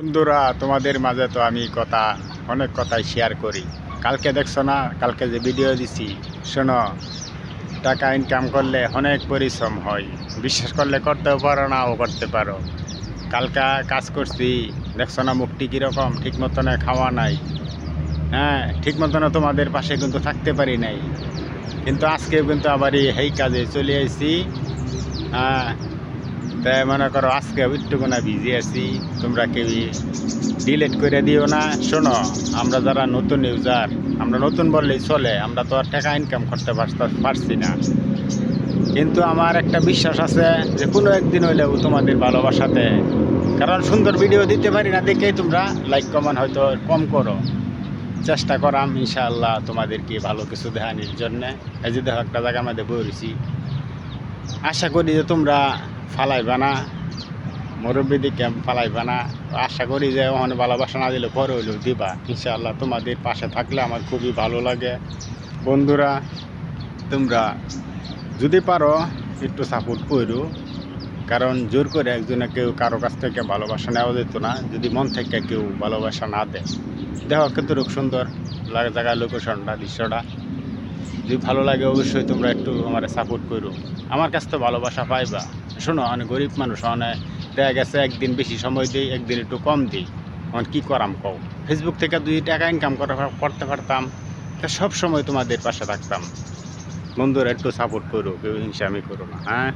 বন্ধুরা, তোমাদের মাঝে তো আমি অনেক কথাই শেয়ার করি। কালকে দেখছো না, কালকে যে ভিডিও দিছি, শোনো, টাকা ইনকাম করলে অনেক পরিশ্রম হয়। বিশ্বাস করলে করতেও পারো, নাও করতে পারো। কালকা কাজ করছি, দেখছো না মুখটি কীরকম, ঠিক মতনে খাওয়া নাই। হ্যাঁ, ঠিক মতনে তোমাদের পাশে কিন্তু থাকতে পারি নাই, কিন্তু আজকেও কিন্তু আবার এই কাজে চলে আইছি। হ্যাঁ, তাই মনে করো আজকে একটুকুনা বিজি আছি, তোমরা কেউ ডিলেট করে দিও না। শোনো, আমরা যারা নতুন ইউজার, আমরা নতুন বললেই চলে, আমরা তো আর টাকা ইনকাম করতে পারছি না, কিন্তু আমার একটা বিশ্বাস আছে যে কোনো একদিন হইলেও তোমাদের ভালোবাসাতে, কারণ সুন্দর ভিডিও দিতে পারি না দেখেই তোমরা লাইক কমেন্ট হয়তো কম করো। চেষ্টা করাম ইনশাআল্লাহ তোমাদেরকে ভালো কিছু দেখানোর জন্যে। এই যে দেখো একটা জায়গার মধ্যে বসেছি, আশা করি যে তোমরা ফালাইবা না, মুরব্বীদিকে ফালাইবা না। আশা করি যে ওখানে ভালোবাসা না দিলে পরে হইলেও দিবা ইনশাআল্লাহ। তোমাদের পাশে থাকলে আমার খুবই ভালো লাগে। বন্ধুরা, তোমরা যদি পারো একটু সাপোর্ট করো, কারণ জোর করে একজনে কেউ কারো কাছ থেকে ভালোবাসা নেওয়া যেত না যদি মন থেকে কেউ ভালোবাসা না দেয়। দেখো কতটুকু সুন্দর লাগে জায়গায়, লোকেশনটা, দৃশ্যটা। যদি ভালো লাগে অবশ্যই তোমরা একটু আমার সাপোর্ট করো, আমার কাছ তো ভালোবাসা পাইবা। শোনো, অনেক গরিব মানুষ, অনেক দেখা গেছে একদিন বেশি সময় দিই, একদিন একটু কম দিই, অনেক কী করাম কও। ফেসবুক থেকে 2 টাকা ইনকাম করতে পারতাম, তা সব সময় তোমাদের পাশে থাকতাম। বন্ধুরা একটু সাপোর্ট করো, কেউ হিংসামি করো না, হ্যাঁ।